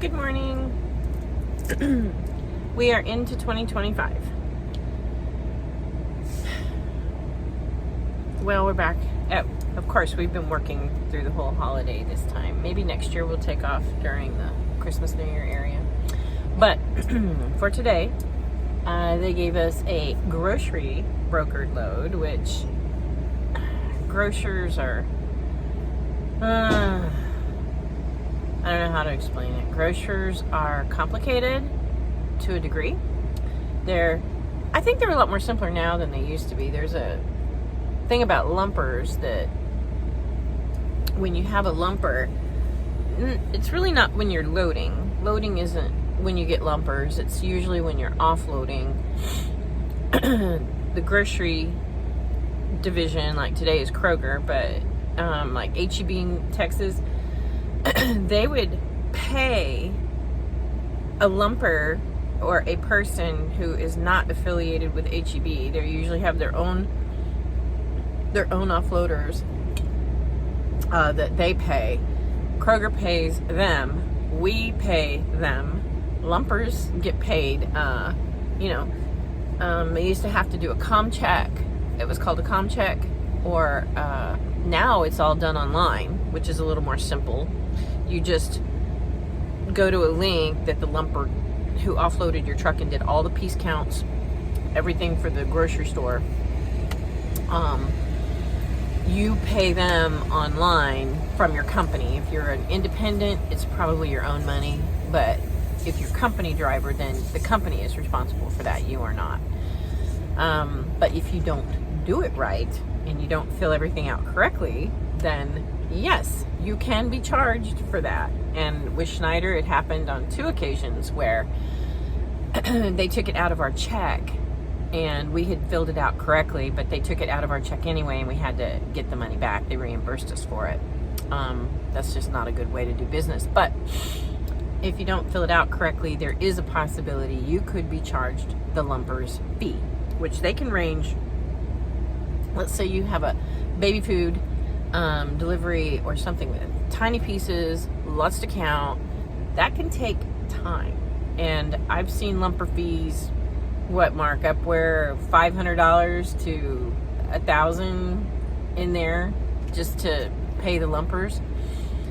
Good morning. We are into 2025. Well, we're back. Of course, we've been working through the whole holiday this time. Maybe next year we'll take off during the Christmas, New Year area. But for today, they gave us a grocery brokered load, which grocers are... I don't know how to explain it. Grocers are complicated to a degree. I think they're a lot more simpler now than they used to be. There's a thing about lumpers that when you have a lumper, it's really not when you're loading. Loading isn't when you get lumpers. It's usually when you're offloading. The grocery division, like today is Kroger, but like HEB in Texas, they would pay a lumper or a person who is not affiliated with HEB. They usually have their own offloaders that they pay. Kroger pays them. We pay them. Lumpers get paid. They used to have to do a com check. It was called a com check, or now it's all done online, which is a little more simple. You just go to a link that the lumper who offloaded your truck and did all the piece counts, everything for the grocery store, you pay them online from your company. If you're an independent, it's probably your own money, but if you're company driver, then the company is responsible for that. You are not. But if you don't do it right and you don't fill everything out correctly, then yes, you can be charged for that. And with Schneider, it happened on 2 occasions where they took it out of our check and we had filled it out correctly, but they took it out of our check anyway and we had to get the money back. They reimbursed us for it. That's just not a good way to do business. But if you don't fill it out correctly, there is a possibility you could be charged the lumper's fee, which they can range. Let's say you have a baby food delivery or something with tiny pieces, lots to count. That can take time. And I've seen lumper fees, mark up where $500 to $1,000 in there just to pay the lumpers.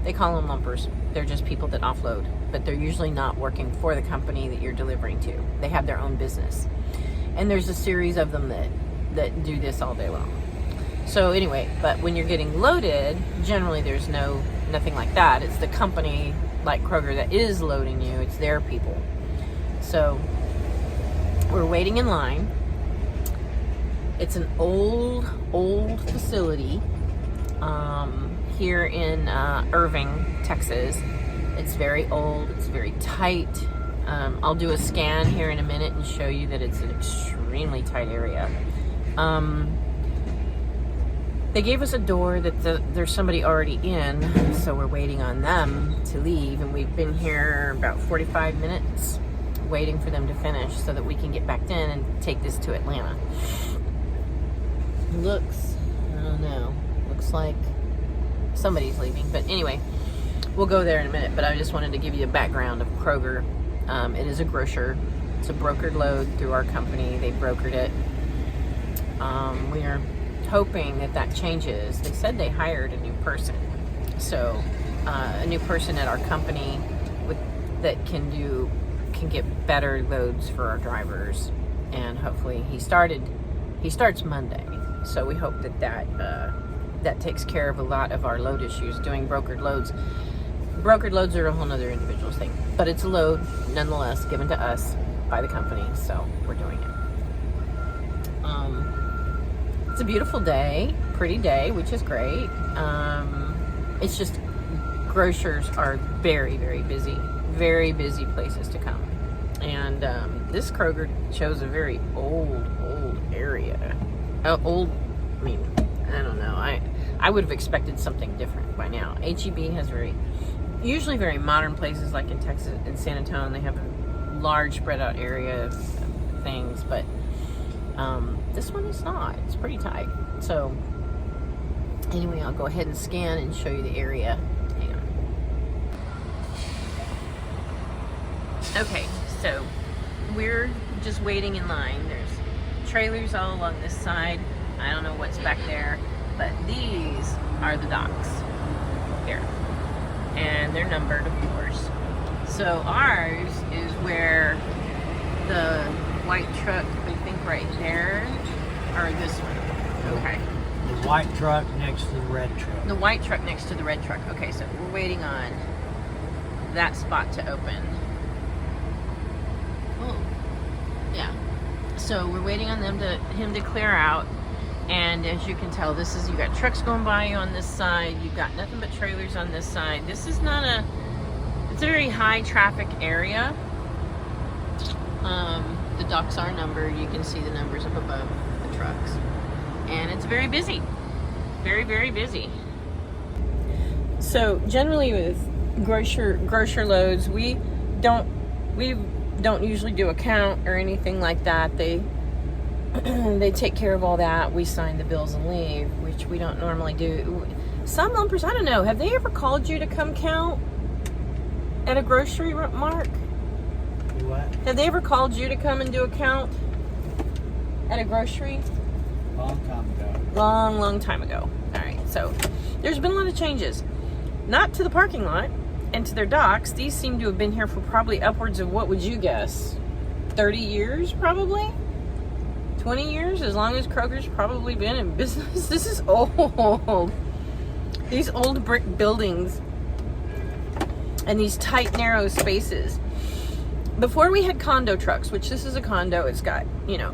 They call them lumpers. They're just people that offload, but they're usually not working for the company that you're delivering to. They have their own business. And there's a series of them that do this all day long. So anyway, but when you're getting loaded, generally there's nothing like that. It's the company like Kroger that is loading you. It's their people. So we're waiting in line. It's an old facility here in Irving, Texas. It's very old. It's very tight. I'll do a scan here in a minute and show you that it's an extremely tight area. They gave us a door that there's somebody already in, so we're waiting on them to leave, and we've been here about 45 minutes waiting for them to finish so that we can get back in and take this to Atlanta. Looks like somebody's leaving, but anyway, we'll go there in a minute. But I just wanted to give you a background of Kroger. It is a grocer. It's a brokered load through our company. They brokered it. We are hoping that changes. They said they hired a new person, so a new person at our company that can get better loads for our drivers, and hopefully he starts Monday. So we hope that takes care of a lot of our load issues. Doing brokered loads are a whole nother individual thing, but it's a load nonetheless given to us by the company, so we're doing it. It's a beautiful day, pretty day, which is great. It's just grocers are very, very busy places to come. And this Kroger shows a very old area. I don't know. I would have expected something different by now. HEB has usually very modern places, like in Texas, in San Antonio. They have a large spread out area of things, but this one is not. It's pretty tight. So anyway, I'll go ahead and scan and show you the area. Hang on. Okay, so we're just waiting in line. There's trailers all along this side. I don't know what's back there, but these are the docks here, and they're numbered, of course. So ours is where the white truck, I think right there, or this one. Okay. The white truck next to the red truck. The white truck next to the red truck. Okay, so we're waiting on that spot to open. Oh, yeah. So we're waiting on him to clear out. And as you can tell, you got trucks going by you on this side. You've got nothing but trailers on this side. This is not it's a very high traffic area. The docks are numbered. You can see the numbers up above the trucks. And it's very busy. Very, very busy. So generally with grocer loads, we don't usually do a count or anything like that. They take care of all that. We sign the bills and leave, which we don't normally do. Some lumpers, I don't know, have they ever called you to come count at a grocery mart? What? Have they ever called you to come and do a count at a grocery? Long time ago. Long time ago. All right, so there's been a lot of changes. Not to the parking lot and to their docks. These seem to have been here for probably upwards of, what would you guess, 30 years probably? 20 years, as long as Kroger's probably been in business. This is old. These old brick buildings and these tight, narrow spaces. Before we had condo trucks, which this is a condo, it's got,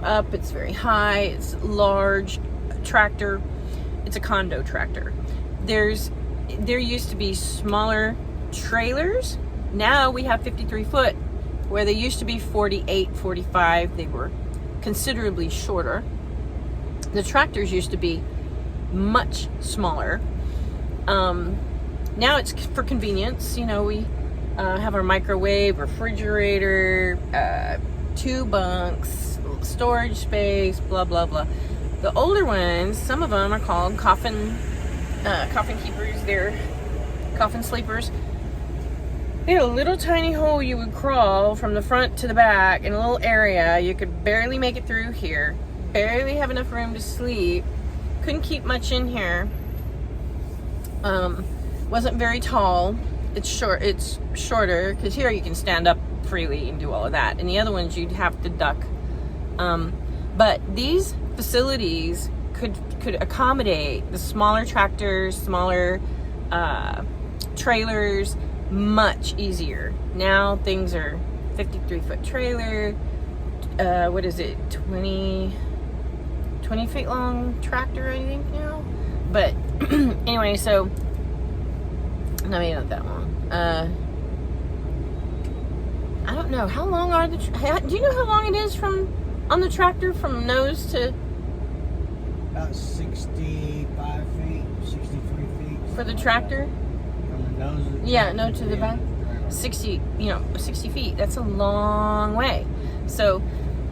up, it's very high, it's large tractor. It's a condo tractor. There used to be smaller trailers. Now we have 53 foot, where they used to be 48, 45. They were considerably shorter. The tractors used to be much smaller. Now it's for convenience. We have our microwave, refrigerator, 2 bunks, storage space, blah, blah, blah. The older ones, some of them are called coffin keepers. They're coffin sleepers. They had a little tiny hole you would crawl from the front to the back in a little area. You could barely make it through here. Barely have enough room to sleep. Couldn't keep much in here. Wasn't very tall. It's shorter, because here you can stand up freely and do all of that. And the other ones you'd have to duck. But these facilities could accommodate the smaller tractors, smaller trailers, much easier. Now things are 53 foot trailer, what is it, 20 feet long tractor, I think now. But anyway, so no, maybe not that long. I don't know, how long are do you know how long it is on the tractor from nose to? About 65 feet, 63 feet. For the tractor? From the nose of the Yeah, tractor no, to the back. 60 feet. That's a long way. So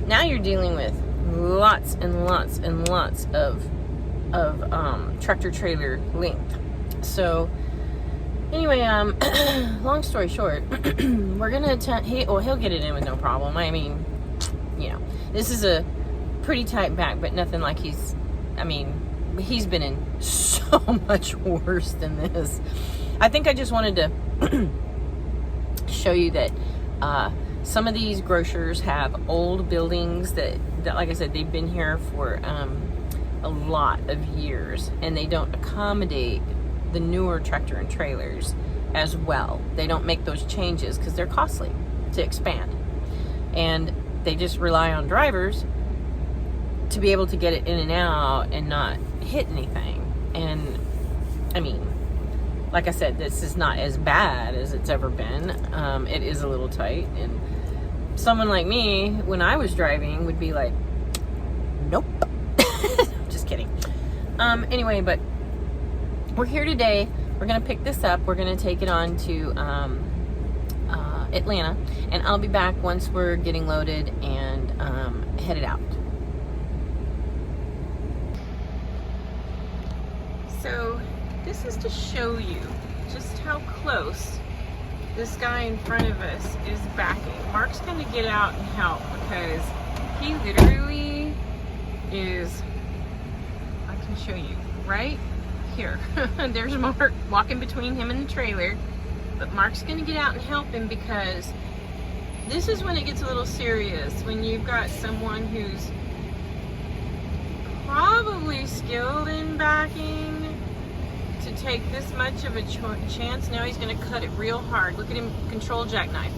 now you're dealing with lots and lots and lots of tractor trailer length. So anyway, long story short, we're gonna he'll get it in with no problem. I mean, this is a pretty tight back, but nothing like he's been in so much worse than this. I think I just wanted to show you that some of these grocers have old buildings that, like I said, they've been here for a lot of years, and they don't accommodate the newer tractor and trailers as well. They don't make those changes because they're costly to expand, and they just rely on drivers to be able to get it in and out and not hit anything. And I mean, like I said, this is not as bad as it's ever been. It is a little tight, and someone like me, when I was driving, would be like, nope. Just kidding. Anyway, but we're here today. We're gonna pick this up. We're gonna take it on to Atlanta, and I'll be back once we're getting loaded and headed out. So this is to show you just how close this guy in front of us is backing. Mark's going to get out and help because he literally is, I can show you right here. There's Mark walking between him and the trailer. But Mark's going to get out and help him because this is when it gets a little serious. When you've got someone who's probably skilled in backing to take this much of a chance. Now he's going to cut it real hard. Look at him, control jackknife.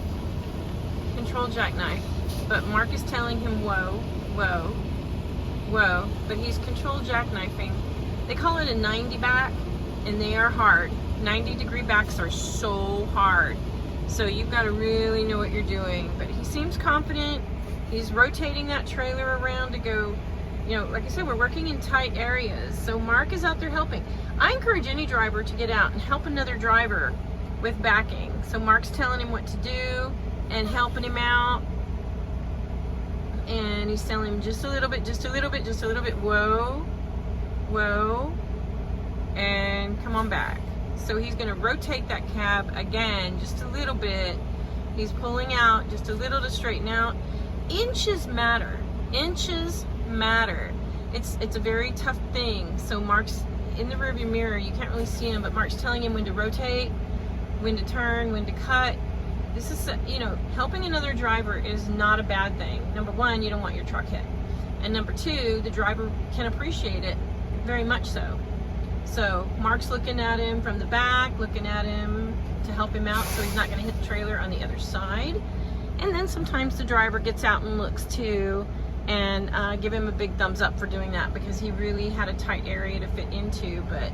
Control jackknife. But Mark is telling him, whoa, whoa, whoa. But he's control jackknifing. They call it a 90 back, and they are hard. 90-degree backs are so hard. So you've got to really know what you're doing. But he seems confident. He's rotating that trailer around to go, you know, like I said, we're working in tight areas. So Mark is out there helping. I encourage any driver to get out and help another driver with backing. So Mark's telling him what to do and helping him out. And he's telling him just a little bit, just a little bit, just a little bit. Whoa, whoa, and come on back. So he's going to rotate that cab again just a little bit. He's pulling out just a little to straighten out. Inches matter. Inches matter. It's a very tough thing. So Mark's in the rearview mirror. You can't really see him, but Mark's telling him when to rotate, when to turn, when to cut. This is, you know, helping another driver is not a bad thing. Number one, you don't want your truck hit. And number two, the driver can appreciate it very much so. So Mark's looking at him from the back, looking at him to help him out so he's not going to hit the trailer on the other side. And then sometimes the driver gets out and looks too, and give him a big thumbs up for doing that because he really had a tight area to fit into. But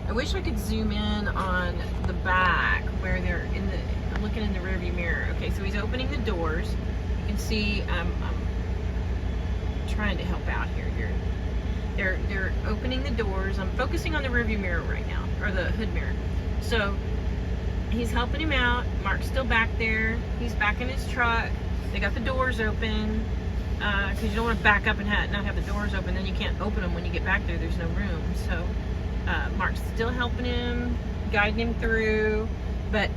I wish I could zoom in on the back where they're in the, I'm looking in the rearview mirror. Okay, so he's opening the doors. You can see I'm trying to help out here. They're opening the doors. I'm focusing on the rearview mirror right now, or the hood mirror. So he's helping him out. Mark's still back there. He's back in his truck. They got the doors open because you don't want to back up and not have the doors open. Then you can't open them when you get back there. There's no room. So Mark's still helping him, guiding him through. But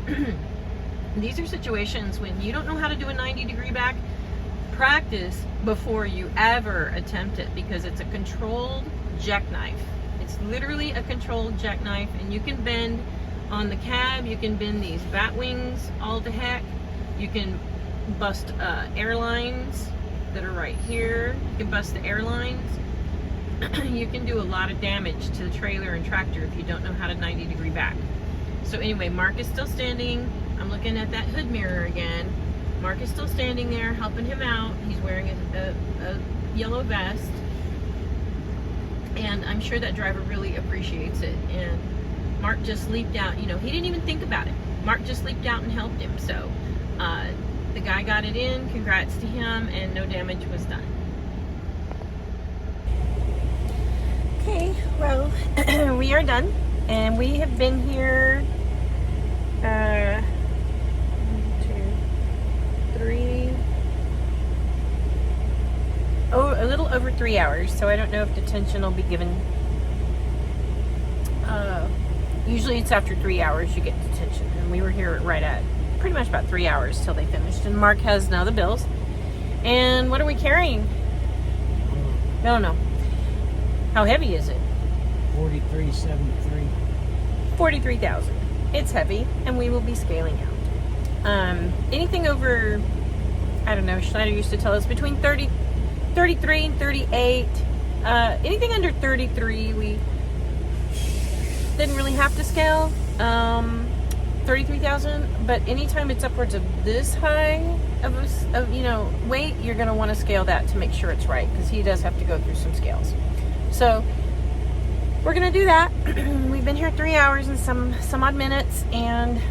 these are situations when you don't know how to do a 90-degree back. Practice before you ever attempt it because it's a controlled jackknife. It's literally a controlled jackknife, and you can bend on the cab. You can bend these bat wings all to heck. You can bust airlines that are right here. You can bust the airlines. You can do a lot of damage to the trailer and tractor if you don't know how to 90-degree back. So anyway, Mark is still standing. I'm looking at that hood mirror again. Mark is still standing there helping him out. He's wearing a yellow vest. And I'm sure that driver really appreciates it. And Mark just leaped out. You know, he didn't even think about it. Mark just leaped out and helped him. So the guy got it in. Congrats to him. And no damage was done. Okay, well, we are done. And we have been here a little over 3 hours, so I don't know if detention will be given. Usually it's after 3 hours you get detention, and we were here right at pretty much about 3 hours till they finished. And Mark has now the bills. And what are we carrying? I don't know. How heavy is it? 4373. 43,000. It's heavy, and we will be scaling out. Anything over, I don't know, Schneider used to tell us between 33 and 38. Anything under 33, we didn't really have to scale. 33,000, but anytime it's upwards of this high of weight, you're going to want to scale that to make sure it's right, because he does have to go through some scales. So we're going to do that. We've been here 3 hours and some odd minutes, and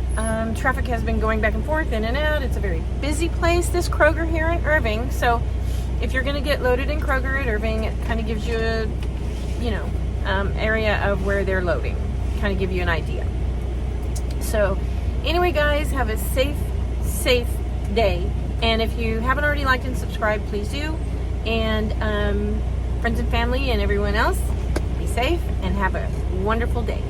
traffic has been going back and forth, in and out. It's a very busy place, this Kroger here in Irving. So if you're going to get loaded in Kroger at Irving, it kind of gives you a, area of where they're loading. Kind of give you an idea. So anyway, guys, have a safe day. And if you haven't already liked and subscribed, please do. And friends and family and everyone else, be safe and have a wonderful day.